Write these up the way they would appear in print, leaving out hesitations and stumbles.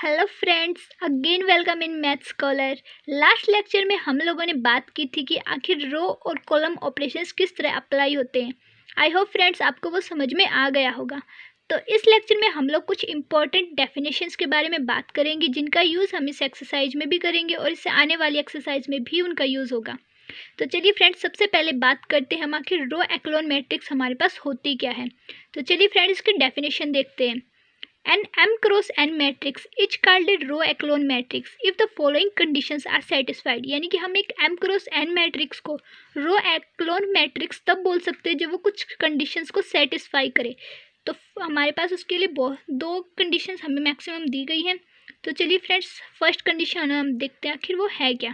Hello friends, again welcome in math scholar. Last lecture में हम लोगों ने बात की थी कि आखिर रो और कॉलम ऑपरेशंस किस तरह अप्लाई होते हैं। आई होप फ्रेंड्स आपको वो समझ में आ गया होगा। तो इस लेक्चर में हम लोग कुछ इंपॉर्टेंट डेफिनेशंस के बारे में बात करेंगे जिनका यूज़ हम इस एक्सरसाइज में भी करेंगे और इससे आने वाली एक्सरसाइज में भी उनका यूज़ होगा। तो चलिए फ्रेंड्स, सबसे पहले बात करते हैं हम आखिर रो एक्लोन मैट्रिक्स हमारे पास होती क्या है। तो चलिए फ्रेंड्स, इसकी डेफिनेशन देखते हैं। An M cross N matrix is called a row echelon matrix if the following conditions are satisfied। यानी कि हम एक M cross N मैट्रिक्स को रो echelon मैट्रिक्स तब बोल सकते हैं जब वो कुछ कंडीशंस को सेटिस्फाई करे। तो हमारे पास उसके लिए दो कंडीशंस हमें मैक्सिमम दी गई हैं। तो चलिए फ्रेंड्स, फर्स्ट कंडीशन हम देखते हैं आखिर वो है क्या।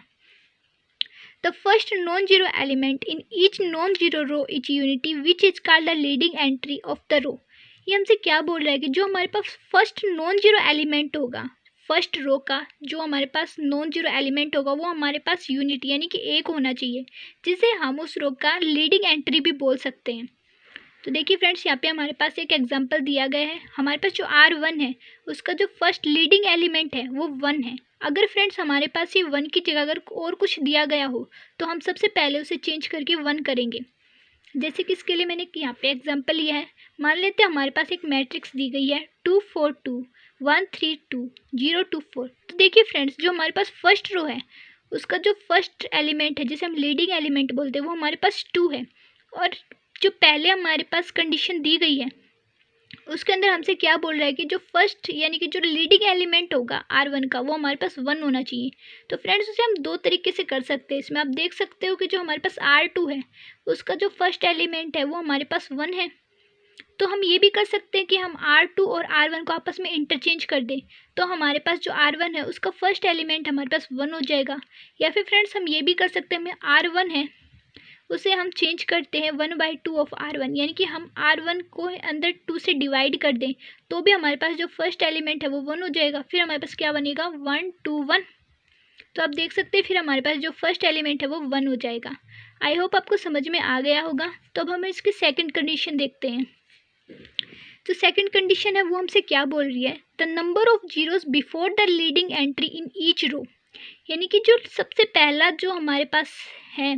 The first non-zero element in each non-zero row is unity which is called the leading entry of the row। ये हमसे क्या बोल रहा है कि जो हमारे पास फर्स्ट नॉन जीरो एलिमेंट होगा, फर्स्ट रो का जो हमारे पास नॉन जीरो एलिमेंट होगा वो हमारे पास यूनिट यानी कि एक होना चाहिए, जिसे हम उस रो का लीडिंग एंट्री भी बोल सकते हैं। तो देखिए फ्रेंड्स, यहाँ पे हमारे पास एक एग्जांपल दिया गया है। हमारे पास जो R1 है उसका जो फर्स्ट लीडिंग एलिमेंट है वो 1 है। अगर फ्रेंड्स हमारे पास ये 1 की जगह अगर और कुछ दिया गया हो तो हम सबसे पहले उसे चेंज करके 1 करेंगे। जैसे कि इसके लिए मैंने यहाँ पे एग्जांपल लिया है। मान लेते हैं हमारे पास एक मैट्रिक्स दी गई है 2 4 2 1 3 2 0 2 4। तो देखिए फ्रेंड्स, जो हमारे पास फर्स्ट रो है उसका जो फर्स्ट एलिमेंट है जिसे हम लीडिंग एलिमेंट बोलते हैं वो हमारे पास 2 है। और जो पहले हमारे पास कंडीशन दी गई है उसके अंदर हमसे क्या बोल रहा है कि जो फर्स्ट यानी कि जो लीडिंग एलिमेंट होगा R1 का वो हमारे पास 1 होना चाहिए। तो फ्रेंड्स, उसे हम दो तरीके से कर सकते हैं। इसमें आप देख सकते हो कि जो हमारे पास R2 है उसका जो फर्स्ट एलिमेंट है वो हमारे पास 1 है। तो हम ये भी कर सकते हैं कि हम R2 और R1 को आपस में इंटरचेंज कर दें, तो हमारे पास जो R1 है उसका फर्स्ट एलिमेंट हमारे पास 1 हो जाएगा। या फिर फ्रेंड्स हम ये भी कर सकते हैं, हमें R1 है उसे हम चेंज करते हैं 1/2 ऑफ R1, यानी कि हम R1 को अंदर 2 से डिवाइड कर दें तो भी हमारे पास जो फर्स्ट एलिमेंट है वो 1 हो जाएगा। फिर हमारे पास क्या बनेगा 1 2 1। तो आप देख सकते हैं फिर हमारे पास जो फर्स्ट एलिमेंट है वो 1 हो जाएगा। आई होप आपको समझ में आ गया होगा। तो अब हम इसकी सेकंड कंडीशन देखते हैं। तो सेकंड कंडीशन है वो हमसे क्या बोल रही है, the number of zeros before the leading entry in each row. यानी कि जो सबसे पहला जो हमारे पास है,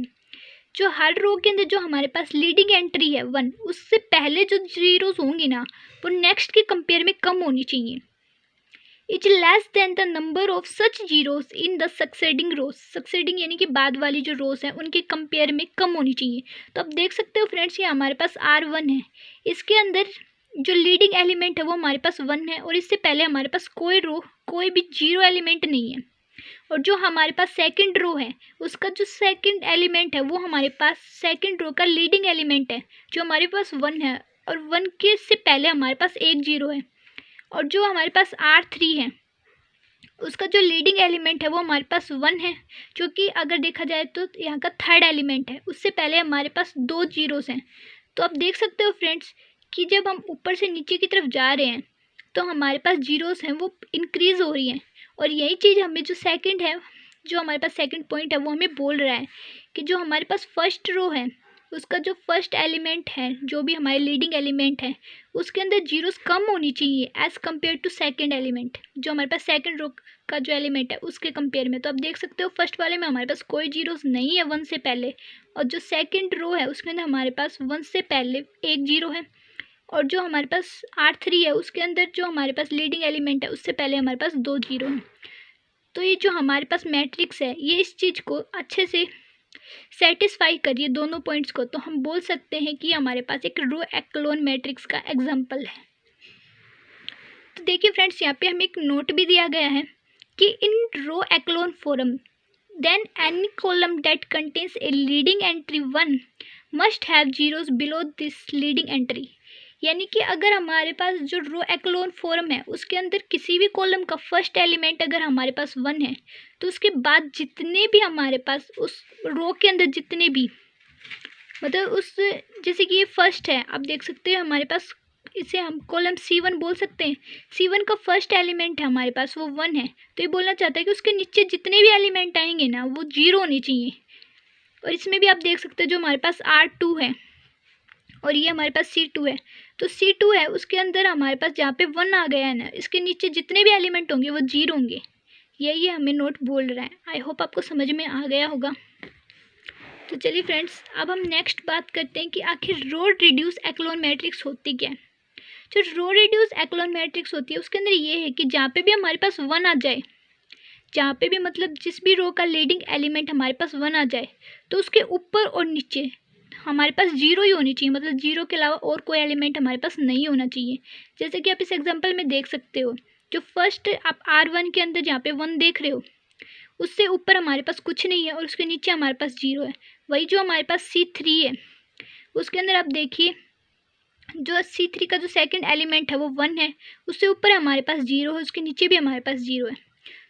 जो हर रो के अंदर जो हमारे पास लीडिंग एंट्री है 1, उससे पहले जो जीरोस होंगी ना वो नेक्स्ट के कंपेयर में कम होनी चाहिए। Is less than the number of such zeros in the succeeding rows. Succeeding यानी कि बाद वाली जो रोज हैं उनके कंपेयर में कम होनी चाहिए। तो आप देख सकते हो फ्रेंड्स, ये हमारे पास R1 है, इसके अंदर जो लीडिंग एलिमेंट है वो हमारे पास 1 है और इससे पहले हमारे पास कोई भी जीरो एलिमेंट नहीं है। और जो हमारे पास सेकंड रो है उसका जो सेकंड एलिमेंट है वो हमारे पास सेकंड रो का लीडिंग एलिमेंट है जो हमारे पास 1 है, और 1 के से पहले हमारे पास एक जीरो है। और जो हमारे पास R3 है उसका जो लीडिंग एलिमेंट है वो हमारे पास 1 है, जो कि अगर देखा जाए तो यहाँ का थर्ड एलिमेंट है, उससे पहले हमारे पास 2 जीरोस हैं। तो आप देख सकते हो फ्रेंड्स कि जब हम ऊपर से नीचे की तरफ जा रहे हैं तो हमारे पास जीरोस हैं वो इंक्रीज़ हो रही हैं। और यही चीज़ हमें जो सेकंड है, जो हमारे पास सेकंड पॉइंट है वो हमें बोल रहा है कि जो हमारे पास फर्स्ट रो है उसका जो फर्स्ट एलिमेंट है, जो भी हमारे लीडिंग एलिमेंट है, उसके अंदर जीरोस कम होनी चाहिए as compare to second element, जो हमारे पास सेकंड रो का जो एलिमेंट है उसके कंपेयर में। तो आप देख सकते हो फर्स्ट वाले में हमारे पास कोई जीरोस नहीं है 1 से पहले, और जो सेकंड रो है उसके अंदर हमारे पास 1 से पहले एक जीरो है। और जो हमारे पास R3 है उसके अंदर जो हमारे पास लीडिंग एलिमेंट है उससे पहले हमारे पास 2 जीरो हैं। तो ये जो हमारे पास मैट्रिक्स है ये इस चीज़ को अच्छे से सेटिस्फाई करिए दोनों पॉइंट्स को, तो हम बोल सकते हैं कि हमारे पास एक रो एक्लोन मैट्रिक्स का एग्जांपल है। तो देखिए फ्रेंड्स, यहाँ पे हमें एक नोट भी दिया गया है कि in row echelon form then any column that contains a leading entry 1 must have zeros below this leading entry. यानी कि अगर हमारे पास जो रो एक्लोन फॉर्म है उसके अंदर किसी भी कॉलम का फर्स्ट एलिमेंट अगर हमारे पास 1 है तो उसके बाद जितने भी हमारे पास उस रो के अंदर जितने भी मतलब उस, जैसे कि ये फर्स्ट है, आप देख सकते हो हमारे पास इसे हम कॉलम C1 बोल सकते हैं। C1 का फर्स्ट एलिमेंट है हमारे पास वो 1 है, तो ये बोलना चाहता है कि उसके नीचे जितने भी एलिमेंट आएंगे ना वो जीरो होने चाहिए। और इसमें भी आप देख सकते हो जो हमारे पास R2 है और ये हमारे पास C2 है, तो C2 है उसके अंदर हमारे पास जहाँ पे 1 आ गया है ना, इसके नीचे जितने भी एलिमेंट होंगे वो 0 होंगे। यही हमें नोट बोल रहा है। आई होप आपको समझ में आ गया होगा। तो चलिए फ्रेंड्स, अब हम नेक्स्ट बात करते हैं कि आखिर रो रिड्यूस एक्लोन मैट्रिक्स होती क्या है। जो रो रिड्यूस एक्लोन मैट्रिक्स होती है उसके अंदर ये है कि जहाँ पे भी हमारे पास 1 आ जाए, जहाँ पे भी मतलब जिस भी रो का लीडिंग एलिमेंट हमारे पास 1 आ जाए, तो उसके ऊपर और नीचे हमारे पास 0 ही होनी चाहिए। मतलब 0 के अलावा और कोई एलिमेंट हमारे पास नहीं होना चाहिए। जैसे कि आप इस एग्जांपल में देख सकते हो, जो फर्स्ट आप R1 के अंदर जहाँ पे 1 देख रहे हो, उससे ऊपर हमारे पास कुछ नहीं है और उसके नीचे हमारे पास 0 है। वही जो हमारे पास C3 है, उसके अंदर आप देखिए, जो C3 का जो सेकंड एलिमेंट है वो 1 है, उससे ऊपर हमारे पास 0 है, उसके नीचे भी हमारे पास 0 है।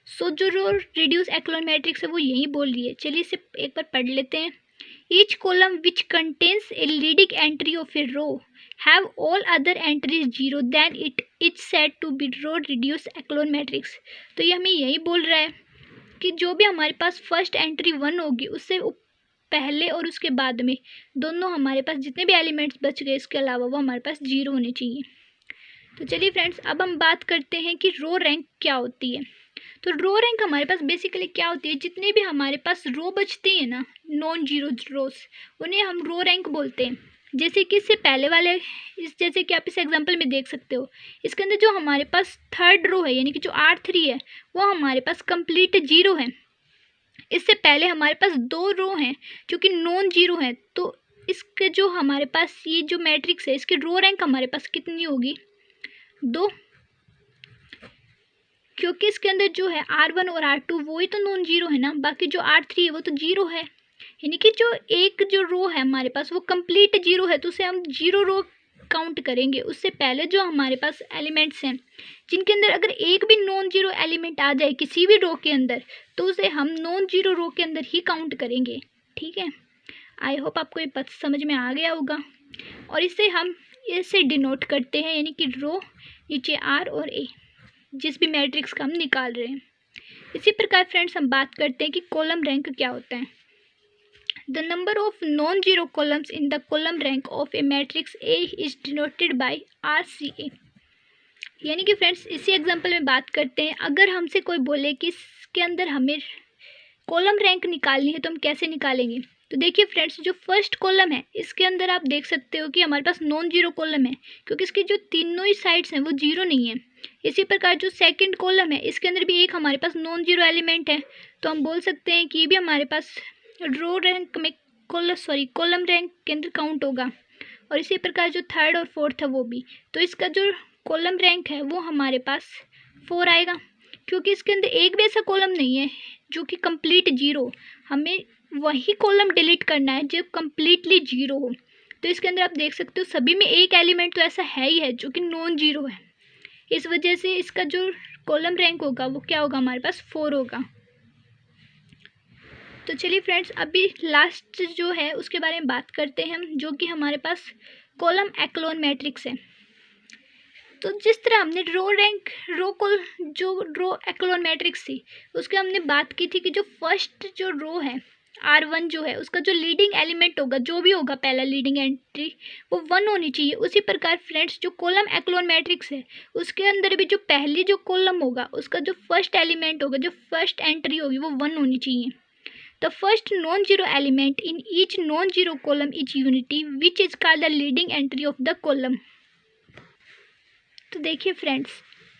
सो जो रो रिड्यूस एक्लोन मैट्रिक्स है वो यही बोल रही है। चलिए इसे एक बार पढ़ लेते हैं। Each column which contains a leading entry of a row have all other entries 0, then it is said to be row reduce echelon matrix. तो ये हमें यही बोल रहा है कि जो भी हमारे पास फर्स्ट एंट्री 1 होगी, उससे पहले और उसके बाद में दोनों हमारे पास जितने भी एलिमेंट्स बच गए इसके अलावा वो हमारे पास 0 होने चाहिए। तो चलिए फ्रेंड्स, अब हम बात करते हैं कि रो रैंक क्या होती है। तो रो रैंक हमारे पास बेसिकली क्या होती है, जितने भी हमारे पास रो बचती हैं ना, नॉन जीरो रोज, उन्हें हम रो रैंक बोलते हैं। जैसे कि इससे पहले वाले जैसे कि आप इस एग्जांपल में देख सकते हो, इसके अंदर जो हमारे पास थर्ड रो है यानी कि जो R3 है वो हमारे पास कंप्लीट 0 है। इससे पहले हमारे पास 2 रो हैं जो कि नॉन जीरो हैं। तो इसके जो हमारे पास ये जो मैट्रिक्स है इसकी रो रैंक हमारे पास कितनी होगी, 2, क्योंकि इसके अंदर जो है R1 और R2 वो ही तो नॉन जीरो है ना, बाकी जो R3 है वो तो 0 है। यानी कि जो एक जो रो है हमारे पास वो कंप्लीट 0 है, तो उसे हम 0 रो काउंट करेंगे। उससे पहले जो हमारे पास एलिमेंट्स हैं जिनके अंदर अगर एक भी नॉन जीरो एलिमेंट आ जाए किसी भी रो के अंदर, तो उसे हम नॉन जीरो रो के अंदर ही काउंट करेंगे। ठीक है, आई होप आपको ये बात समझ में आ गया होगा। और इसे हम ऐसे डिनोट करते हैं, यानी कि रो नीचे R और A, जिस भी मैट्रिक्स का हम निकाल रहे हैं। इसी प्रकार फ्रेंड्स हम बात करते हैं कि कॉलम रैंक क्या होता है। The number of non zero columns in the column rank of A matrix A is denoted by RCA। यानी कि फ्रेंड्स इसी एग्जांपल में बात करते हैं, अगर हमसे कोई बोले कि इसके अंदर हमें कॉलम रैंक निकालनी है तो हम कैसे निकालेंगे। तो देखिए फ्रेंड्स, जो फर्स्ट कॉलम है इसके अंदर आप देख सकते हो कि हमारे पास नॉन जीरो कॉलम है, क्योंकि इसकी जो तीनों ही साइड्स हैं वो 0 नहीं है। इसी प्रकार जो सेकंड कॉलम है इसके अंदर भी एक हमारे पास नॉन जीरो एलिमेंट है, तो हम बोल सकते हैं कि ये भी हमारे पास रो रैंक में कॉलम रैंक के अंदर काउंट होगा। और इसी प्रकार जो थर्ड और फोर्थ है वो भी, तो इसका जो कॉलम रैंक है वो हमारे पास 4 आएगा, क्योंकि इसके अंदर एक भी ऐसा कॉलम नहीं है जो कि कंप्लीट 0। हमें वही कॉलम डिलीट करना है जब कंप्लीटली 0 हो। तो इसके अंदर आप देख सकते हो सभी में एक एलिमेंट तो ऐसा है ही है जो कि नॉन जीरो है। इस वजह से इसका जो कॉलम रैंक होगा वो क्या होगा, हमारे पास 4 होगा। तो चलिए फ्रेंड्स, अभी लास्ट जो है उसके बारे में बात करते हैं हम, जो कि हमारे पास कॉलम एक्लोन मैट्रिक्स है। तो जिस तरह हमने जो रो एक्लोन मैट्रिक्स थी उसके हमने बात की थी कि जो फर्स्ट जो रो है R1 जो है उसका जो लीडिंग एलिमेंट होगा, जो भी होगा पहला लीडिंग एंट्री, वो 1 होनी चाहिए। उसी प्रकार फ्रेंड्स जो कॉलम एक्लोन मैट्रिक्स है उसके अंदर भी जो पहली जो कॉलम होगा उसका जो फर्स्ट एलिमेंट होगा, जो फर्स्ट एंट्री होगी वो 1 होनी चाहिए। The first non zero element in each non zero column is unity which is called the leading entry of the column. तो देखिए फ्रेंड्स,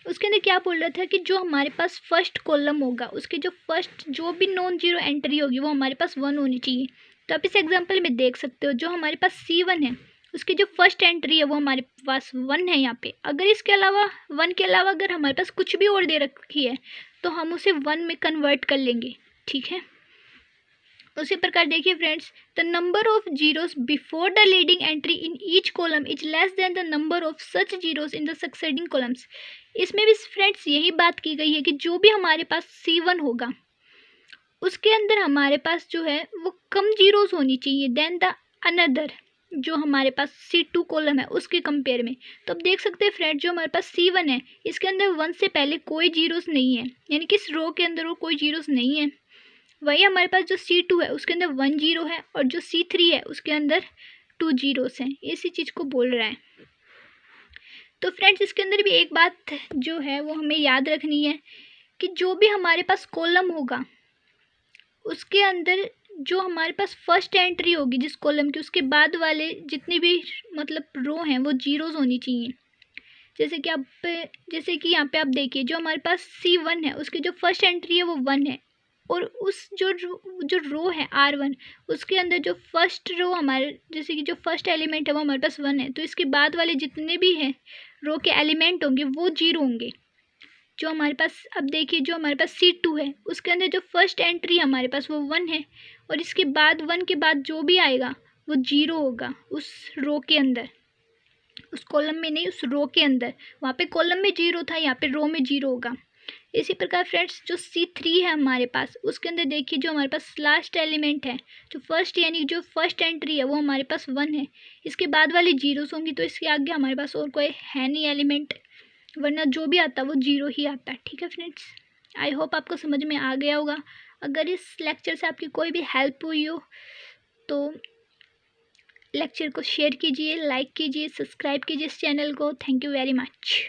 उसके अंदर क्या बोल रहा था कि जो हमारे पास फर्स्ट कॉलम होगा उसकी जो फर्स्ट जो भी नॉन जीरो एंट्री होगी वो हमारे पास 1 होनी चाहिए। तो आप इस एग्जांपल में देख सकते हो, जो हमारे पास C1 है उसकी जो फर्स्ट एंट्री है वो हमारे पास 1 है यहाँ पे। अगर इसके अलावा 1 के अलावा अगर हमारे पास कुछ भी और दे रखी है तो हम उसे 1 में कन्वर्ट कर लेंगे। ठीक है, उसी प्रकार देखिए friends, the number of zeros before the leading entry in each column is less than the number of such zeros in the succeeding columns. इसमें भी फ्रेंड्स यही बात की गई है कि जो भी हमारे पास C1 होगा उसके अंदर हमारे पास जो है वो कम जीरोस होनी चाहिए देन द अनदर जो हमारे पास C2 कॉलम है उसके कंपेयर में। तो अब देख सकते हैं फ्रेंड, जो हमारे पास C1 है इसके अंदर 1 से पहले कोई जीरोस नहीं है, यानी कि इस रो के अंदर वो कोई जीरोस नहीं है। वही हमारे पास जो C2 है उसके अंदर 1 जीरो है और जो C3 है उसके अंदर 2 जीरोस हैं। इसी चीज़ को बोल रहा है। तो फ्रेंड्स इसके अंदर भी एक बात जो है वो हमें याद रखनी है कि जो भी हमारे पास कॉलम होगा उसके अंदर जो हमारे पास फर्स्ट एंट्री होगी जिस कॉलम की, उसके बाद वाले जितनी भी मतलब रो हैं वो जीरोज़ होनी चाहिए। जैसे कि यहाँ पे आप देखिए जो हमारे पास C1 है उसकी जो फर्स्ट एंट्री है वो 1 है, और उस जो रो है R1 उसके अंदर जो फर्स्ट रो हमारे जैसे कि जो फर्स्ट एलिमेंट है वो हमारे पास 1 है, तो इसके बाद वाले जितने भी हैं रो के एलिमेंट होंगे वो जीरो होंगे। जो हमारे पास अब देखिए जो हमारे पास C2 है उसके अंदर जो फर्स्ट एंट्री हमारे पास वो 1 है, और इसके बाद 1 के बाद जो भी आएगा वो जीरो होगा उस रो के अंदर, उस कॉलम में नहीं, उस रो के अंदर। वहाँ पे कॉलम में जीरो था, यहाँ पे रो में जीरो होगा। इसी प्रकार फ्रेंड्स जो C3 है हमारे पास उसके अंदर देखिए जो हमारे पास लास्ट एलिमेंट है जो फर्स्ट यानी जो फर्स्ट एंट्री है वो हमारे पास 1 है, इसके बाद वाली जीरोस होंगी, तो इसके आगे हमारे पास और कोई है नहीं एलिमेंट, वरना जो भी आता है वो जीरो ही आता है। ठीक है फ्रेंड्स, आई होप आपको समझ में आ गया होगा। अगर इस लेक्चर से आपकी कोई भी हेल्प हुई हो तो लेक्चर को शेयर कीजिए, लाइक कीजिए, सब्सक्राइब कीजिए इस चैनल को। Thank you very much.